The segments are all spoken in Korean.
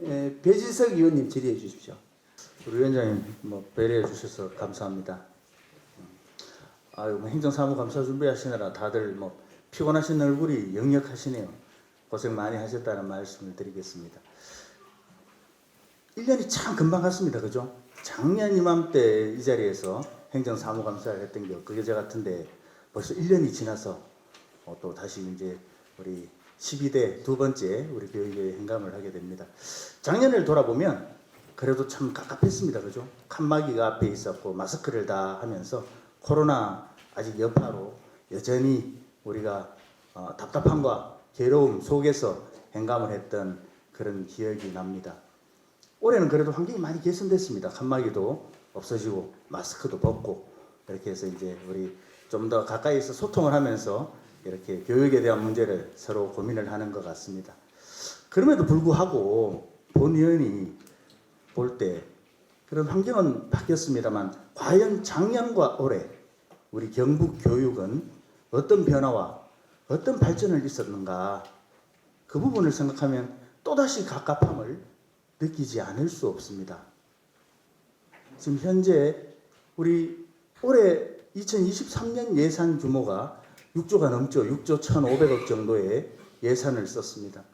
배진석 의원님 질의해 주십시오. 우리 위원장님 배려해 주셔서 감사합니다. 행정사무감사 준비하시느라 다들 피곤하신 얼굴이 역력하시네요. 고생 많이 하셨다는 말씀을 드리겠습니다. 1년이 참 금방 갔습니다. 그죠? 작년 이맘때 이 자리에서 행정사무감사를 했던 게 그게 같은데 벌써 1년이 지나서 또 다시 이제 우리 12대 두 번째 우리 교육의 행감을 하게 됩니다. 작년을 돌아보면 그래도 참 갑갑했습니다. 그죠? 칸막이가 앞에 있었고 마스크를 다 하면서 코로나 아직 여파로 여전히 우리가 답답함과 괴로움 속에서 행감을 했던 그런 기억이 납니다. 올해는 그래도 환경이 많이 개선됐습니다. 칸막이도 없어지고 마스크도 벗고 이렇게 해서 이제 우리 좀 더 가까이서 소통을 하면서 이렇게 교육에 대한 문제를 서로 고민을 하는 것 같습니다. 그럼에도 불구하고 본 의원이 볼 때 그런 환경은 바뀌었습니다만 과연 작년과 올해 우리 경북 교육은 어떤 변화와 어떤 발전을 있었는가, 그 부분을 생각하면 또다시 갑갑함을 느끼지 않을 수 없습니다. 지금 현재 우리 올해 2023년 예산 규모가 6조가 넘죠. 6조 1,500억 정도의 예산을 썼습니다.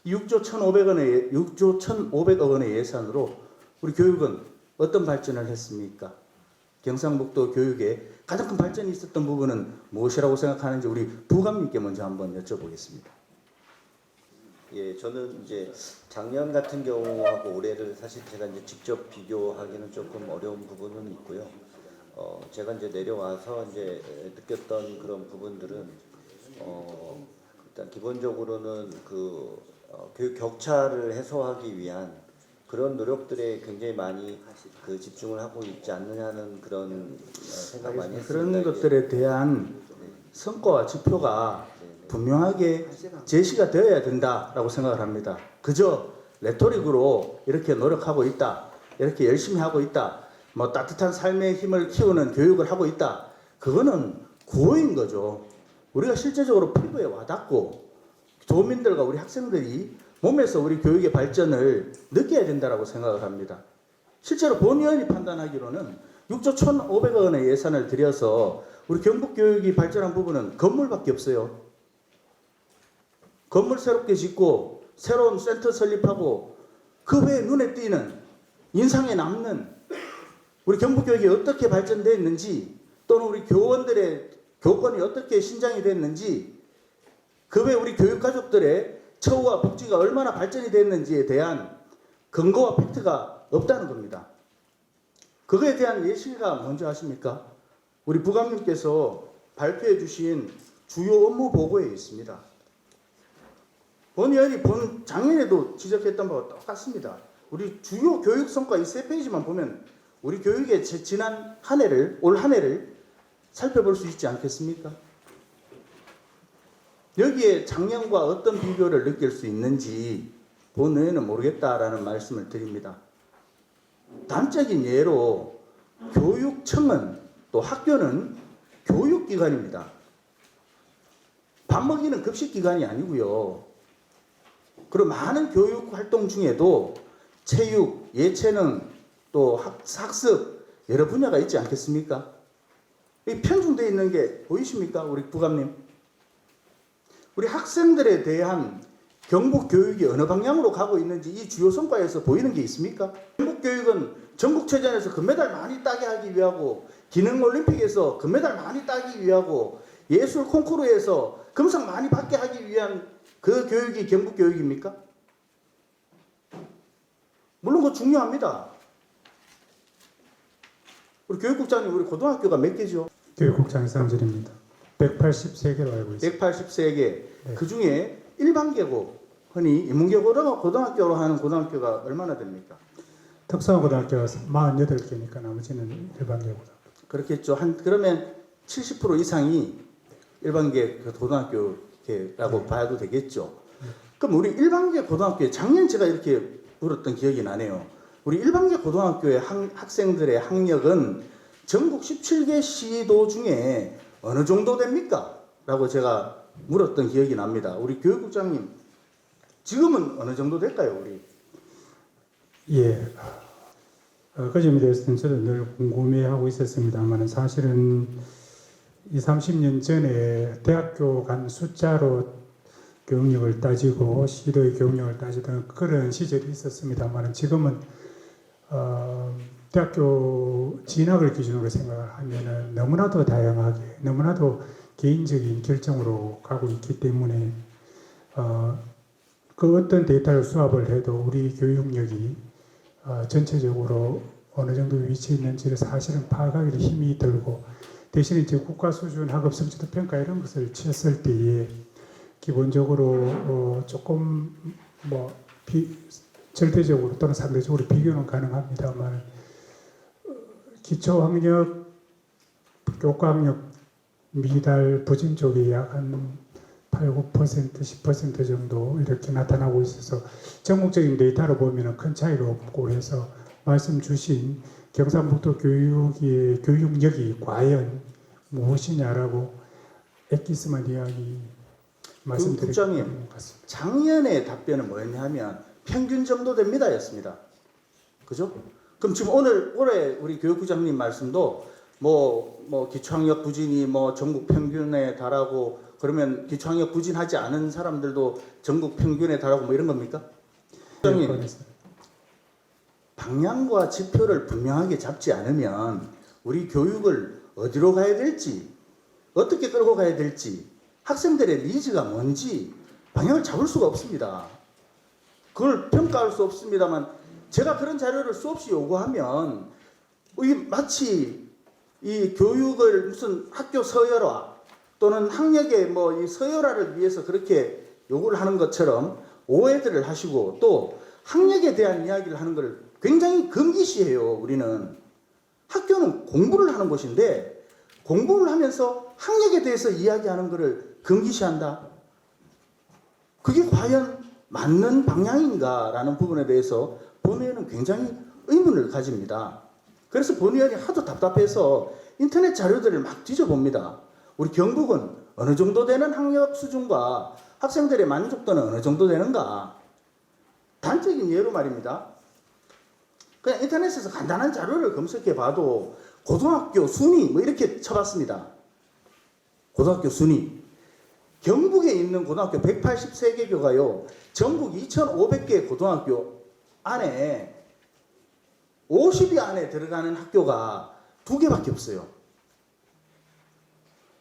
6조 1,500억 원의 예산으로 우리 교육은 어떤 발전을 했습니까? 경상북도 교육에 가장 큰 발전이 있었던 부분은 무엇이라고 생각하는지 우리 부감님께 먼저 한번 여쭤보겠습니다. 예, 저는 이제 작년 같은 경우하고 올해를 사실 제가 이제 직접 비교하기는 조금 어려운 부분은 있고요. 제가 이제 내려와서 이제 느꼈던 그런 부분들은 일단 기본적으로는 교육 격차를 해소하기 위한 그런 노력들에 굉장히 많이 집중을 하고 있지 않느냐는 그런 생각 많이 했습니다. 그런 것들에 대한 성과와 지표가 분명하게 제시가 되어야 된다라고 생각을 합니다. 그저 레토릭으로 이렇게 노력하고 있다, 이렇게 열심히 하고 있다, 따뜻한 삶의 힘을 키우는 교육을 하고 있다, 그거는 구호인 거죠. 우리가 실제적으로 피부에 와닿고 도민들과 우리 학생들이 몸에서 우리 교육의 발전을 느껴야 된다라고 생각을 합니다. 실제로 본 의원이 판단하기로는 6조 1,500억 원의 예산을 들여서 우리 경북 교육이 발전한 부분은 건물밖에 없어요. 건물 새롭게 짓고 새로운 센터 설립하고 그 외에 눈에 띄는 인상에 남는 우리 경북 교육이 어떻게 발전됐는지, 또는 우리 교원들의 교권이 어떻게 신장이 됐는지, 그 외에 우리 교육가족들의 처우와 복지가 얼마나 발전이 됐는지에 대한 근거와 팩트가 없다는 겁니다. 그거에 대한 예시가 뭔지 아십니까? 우리 부감님께서 발표해 주신 주요 업무 보고에 있습니다. 본 의원이 작년에도 지적했던 바와 똑같습니다. 우리 주요 교육 성과 이 3페이지만 보면 우리 교육의 지난 한 해를, 올 한 해를 살펴볼 수 있지 않겠습니까? 여기에 작년과 어떤 비교를 느낄 수 있는지 본 의원은 모르겠다라는 말씀을 드립니다. 단적인 예로 교육청은, 또 학교는 교육기관입니다. 밥 먹이는 급식기관이 아니고요. 그리고 많은 교육활동 중에도 체육, 예체능, 또 학습 여러 분야가 있지 않겠습니까? 이 편중되어 있는 게 보이십니까? 우리 부감님. 우리 학생들에 대한 경북 교육이 어느 방향으로 가고 있는지 이 주요 성과에서 보이는 게 있습니까? 경북 교육은 전국체전에서 금메달 많이 따게 하기 위하고, 기능올림픽에서 금메달 많이 따기 위하고, 예술 콩쿠르에서 금상 많이 받게 하기 위한 그 교육이 경북 교육입니까? 물론 그거 중요합니다. 우리 교육국장님, 우리 고등학교가 몇 개죠? 교육국장 이상진입니다. 183개로 알고 있습니다. 183개. 네. 그 중에 일반계고, 흔히 인문계고등학교로 하는 고등학교가 얼마나 됩니까? 특성고등학교가 48개니까 나머지는 일반계고등학교. 그렇겠죠. 그러면 70% 이상이 일반계 고등학교라고 봐도 되겠죠. 그럼 우리 일반계 고등학교에 작년 제가 이렇게 물었던 기억이 나네요. 우리 일반계 고등학교의 학생들의 학력은 전국 17개 시도 중에 어느 정도 됩니까? 라고 제가 물었던 기억이 납니다. 우리 교육국장님, 지금은 어느 정도 될까요? 우리 예. 그 점에 대해서는 저도 늘 궁금해하고 있었습니다만 사실은 20, 30년 전에 대학교 간 숫자로 교육력을 따지고 시도의 교육력을 따지던 그런 시절이 있었습니다만 지금은 대학교 진학을 기준으로 생각을 하면은 너무나도 다양하게 너무나도 개인적인 결정으로 가고 있기 때문에 그 어떤 데이터를 수합을 해도 우리 교육력이 전체적으로 어느 정도 위치에 있는지를 사실은 파악하기도 힘이 들고 대신에 이제 국가 수준 학업 성취도 평가 이런 것을 치렀을 때에 기본적으로 조금 뭐 절대적으로 또는 상대적으로 비교는 가능합니다만 기초학력, 교과학력 미달 부진 쪽이 약 한 8, 9%, 10% 정도 이렇게 나타나고 있어서 전국적인 데이터로 보면 큰 차이가 없고 해서 말씀 주신 경상북도 교육력이 과연 무엇이냐라고 엑기스만 이야기 말씀드릴 국장님, 것 같습니다. 작년의 답변은 뭐였냐면 평균 정도 됩니다였습니다. 그죠? 그럼 지금 올해 우리 교육부장님 말씀도 뭐 기초학력 부진이 뭐 전국 평균에 달하고 그러면 기초학력 부진하지 않은 사람들도 전국 평균에 달하고 뭐 이런 겁니까? 부장님, 방향과 지표를 분명하게 잡지 않으면 우리 교육을 어디로 가야 될지 어떻게 끌고 가야 될지 학생들의 니즈가 뭔지 방향을 잡을 수가 없습니다. 그걸 평가할 수 없습니다만 제가 그런 자료를 수없이 요구하면 마치 이 교육을 무슨 학교 서열화 또는 학력의 뭐 이 서열화를 위해서 그렇게 요구를 하는 것처럼 오해들을 하시고 또 학력에 대한 이야기를 하는 걸 굉장히 금기시해요. 우리는 학교는 공부를 하는 곳인데 공부를 하면서 학력에 대해서 이야기하는 것을 금기시한다. 그게 과연 맞는 방향인가라는 부분에 대해서 본의원은 굉장히 의문을 가집니다. 그래서 본의원이 하도 답답해서 인터넷 자료들을 막 뒤져봅니다. 우리 경북은 어느 정도 되는 학력 수준과 학생들의 만족도는 어느 정도 되는가? 단적인 예로 말입니다. 그냥 인터넷에서 간단한 자료를 검색해 봐도 고등학교 순위 뭐 이렇게 쳐봤습니다. 고등학교 순위. 경북에 있는 고등학교 183개교가요. 전국 2,500개 고등학교 안에 50위 안에 들어가는 학교가 2개밖에 없어요.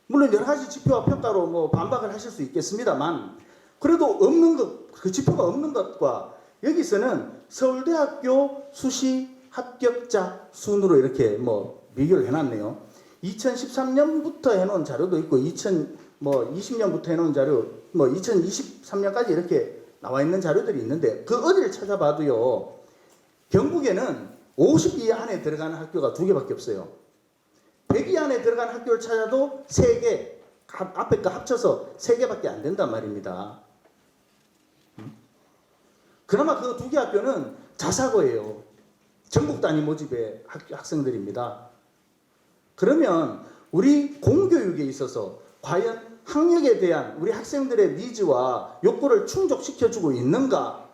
물론 여러 가지 지표와 평가로 뭐 반박을 하실 수 있겠습니다만 그래도 없는 것, 그 지표가 없는 것과 여기서는 서울대학교 수시 합격자 순으로 이렇게 뭐 비교를 해놨네요. 2013년부터 해놓은 자료도 있고 2020년부터 해놓은 자료, 뭐 2023년까지 이렇게 나와 있는 자료들이 있는데 그 어디를 찾아봐도요. 경북에는 50위 안에 들어가는 학교가 2개밖에 없어요. 100위 안에 들어가는 학교를 찾아도 3개, 앞에 거 합쳐서 3개밖에 안 된단 말입니다. 그나마 그 2개 학교는 자사고예요. 전국 단위 모집의 학생들입니다. 그러면 우리 공교육에 있어서 과연 학력에 대한 우리 학생들의 니즈와 욕구를 충족시켜주고 있는가?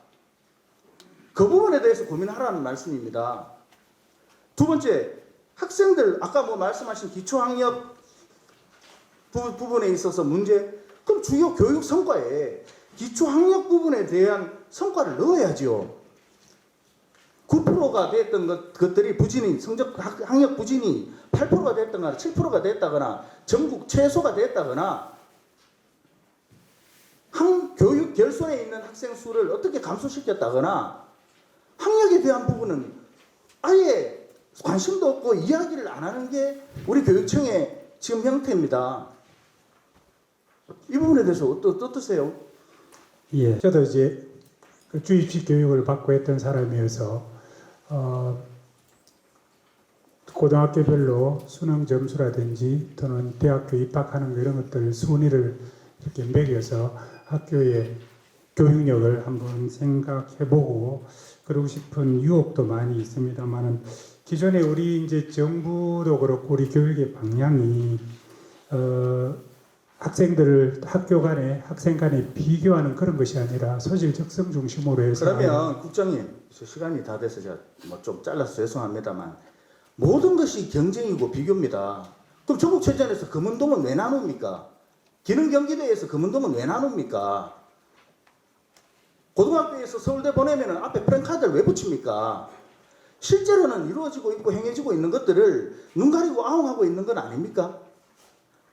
그 부분에 대해서 고민하라는 말씀입니다. 두 번째, 학생들 아까 뭐 말씀하신 기초학력 부분에 있어서 문제, 그럼 주요 교육 성과에 기초학력 부분에 대한 성과를 넣어야죠. 9%가 됐던 것들이 부진이 학력 부진이 8%가 됐다거나 7%가 됐다거나 전국 최소가 됐다거나 교육 결손에 있는 학생 수를 어떻게 감소시켰다거나 학력에 대한 부분은 아예 관심도 없고 이야기를 안 하는 게 우리 교육청의 지금 형태입니다. 이 부분에 대해서 어떠세요? 예, 저도 이제 그 주입식 교육을 받고 했던 사람이어서 고등학교별로 수능 점수라든지 또는 대학교 입학하는 거 이런 것들 순위를 이렇게 매겨서 학교의 교육력을 한번 생각해보고 그러고 싶은 유혹도 많이 있습니다만은 기존에 우리 이제 정부도 그렇고 우리 교육의 방향이 학생들을 학교 간에 학생 간에 비교하는 그런 것이 아니라 소질 적성 중심으로 해서 그러면 국장님, 시간이 다 돼서 제가 뭐 좀 잘라서 죄송합니다만 모든 것이 경쟁이고 비교입니다. 그럼 전국체전에서 금운동은 왜 나눕니까? 기능경기대회에서 금운동은 왜 나눕니까? 고등학교에서 서울대 보내면 앞에 프랭카드를 왜 붙입니까? 실제로는 이루어지고 있고 행해지고 있는 것들을 눈 가리고 아웅하고 있는 건 아닙니까?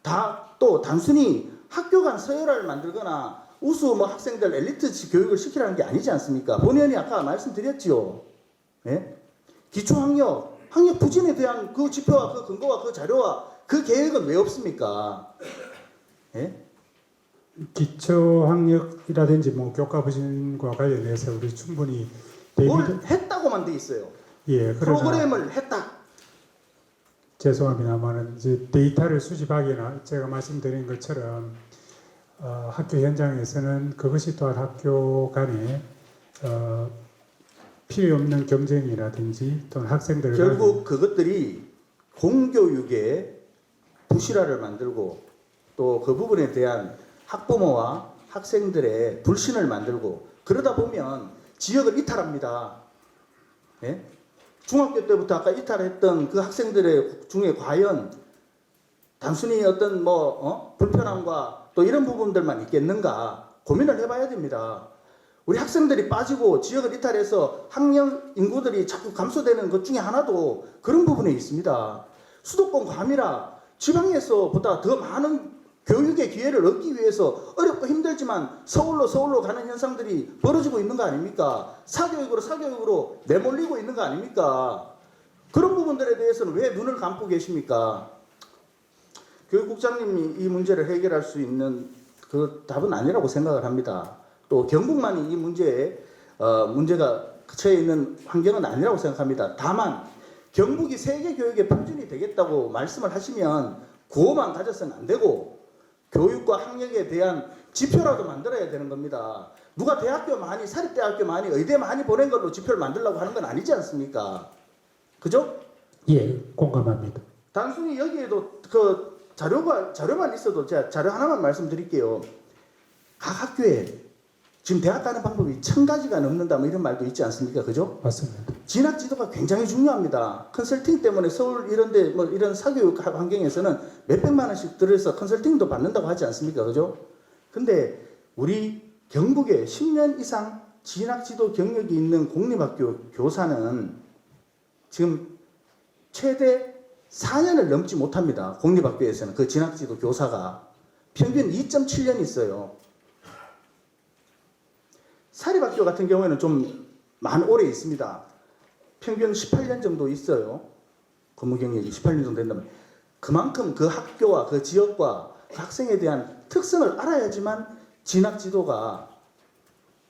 다 또 단순히 학교 간 서열화를 만들거나 우수 뭐 학생들 엘리트 교육을 시키라는 게 아니지 않습니까? 본의원이 아까 말씀드렸지요. 예? 기초학력, 학력 부진에 대한 그 지표와 그 근거와 그 자료와 그 계획은 왜 없습니까? 예? 기초학력이라든지 뭐 교과 부진과 관련해서 우리 충분히 뭘 했다고만 돼 있어요. 예, 그러나 프로그램을 했다. 죄송합니다만은 이제 데이터를 수집하기나 제가 말씀드린 것처럼 학교 현장에서는 그것이 또한 학교 간에 필요 없는 경쟁이라든지 또는 학생들 결국 그것들이 공교육의 부실화를 만들고 또 그 부분에 대한 학부모와 학생들의 불신을 만들고 그러다 보면 지역을 이탈합니다. 예? 중학교 때부터 아까 이탈했던 그 학생들의 중에 과연 단순히 어떤 불편함과 또 이런 부분들만 있겠는가 고민을 해봐야 됩니다. 우리 학생들이 빠지고 지역을 이탈해서 학령 인구들이 자꾸 감소되는 것 중에 하나도 그런 부분에 있습니다. 수도권 과밀화, 지방에서보다 더 많은 교육의 기회를 얻기 위해서 어렵고 힘들지만 서울로 가는 현상들이 벌어지고 있는 거 아닙니까? 사교육으로 내몰리고 있는 거 아닙니까? 그런 부분들에 대해서는 왜 눈을 감고 계십니까? 교육국장님이 이 문제를 해결할 수 있는 그 답은 아니라고 생각을 합니다. 또 경북만이 이 문제가 처해 있는 환경은 아니라고 생각합니다. 다만 경북이 세계 교육의 표준이 되겠다고 말씀을 하시면 구호만 가져서는 안 되고 교육과 학력에 대한 지표라도 만들어야 되는 겁니다. 누가 대학교 많이, 사립대학교 많이, 의대 많이 보낸 걸로 지표를 만들려고 하는 건 아니지 않습니까? 그죠? 예, 공감합니다. 단순히 여기에도 그 자료만 있어도 제가 자료 하나만 말씀드릴게요. 각 학교에 지금 대학 가는 방법이 1000가지가 넘는다 뭐 이런 말도 있지 않습니까? 그죠? 맞습니다. 진학 지도가 굉장히 중요합니다. 컨설팅 때문에 서울 이런데 뭐 이런 사교육 환경에서는 몇백만 원씩 들여서 컨설팅도 받는다고 하지 않습니까? 그죠? 근데 우리 경북에 10년 이상 진학 지도 경력이 있는 공립학교 교사는 지금 최대 4년을 넘지 못합니다. 공립학교에서는 그 진학 지도 교사가 평균 2.7년 있어요. 사립학교 같은 경우에는 좀 오래 있습니다. 평균 18년 정도 있어요. 근무 경력이 18년 정도 된다면 그만큼 그 학교와 그 지역과 그 학생에 대한 특성을 알아야지만 진학 지도가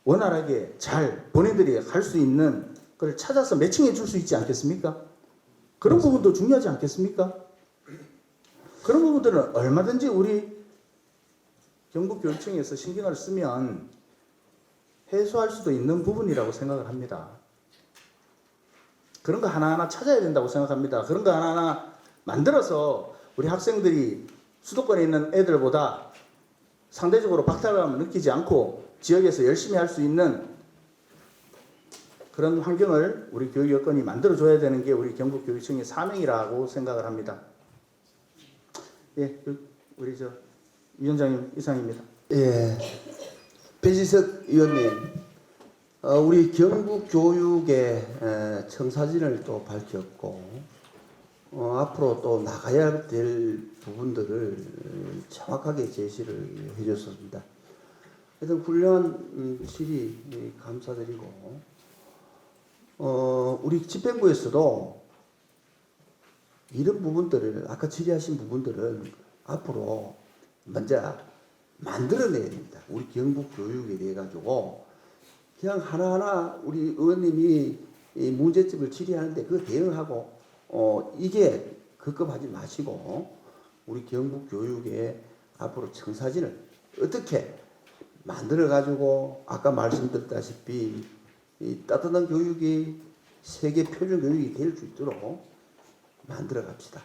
원활하게 잘 본인들이 갈 수 있는 걸 찾아서 매칭해 줄 수 있지 않겠습니까? 그런 부분도 중요하지 않겠습니까? 그런 부분들은 얼마든지 우리 경북교육청에서 신경을 쓰면 해소할 수도 있는 부분이라고 생각을 합니다. 그런 거 하나하나 찾아야 된다고 생각합니다. 그런 거 하나하나 만들어서 우리 학생들이 수도권에 있는 애들보다 상대적으로 박탈감을 느끼지 않고 지역에서 열심히 할 수 있는 그런 환경을 우리 교육 여건이 만들어줘야 되는 게 우리 경북교육청의 사명이라고 생각을 합니다. 예, 우리 위원장님 이상입니다. 예, 배지석 의원님, 우리 경북 교육의 청사진을 또 밝혔고 앞으로 또 나가야 될 부분들을 정확하게 제시를 해줬습니다. 하여튼 훌륭한 질의 감사드리고 우리 집행부에서도 이런 부분들을 아까 질의하신 부분들을 앞으로 먼저 만들어내야 됩니다. 우리 경북 교육에 대해 가지고 그냥 하나하나 우리 의원님이 이 문제점을 질의하는데 그 대응하고 이게 급급하지 마시고 우리 경북 교육의 앞으로 청사진을 어떻게 만들어 가지고 아까 말씀드렸다시피 이 따뜻한 교육이 세계 표준 교육이 될 수 있도록 만들어 갑시다.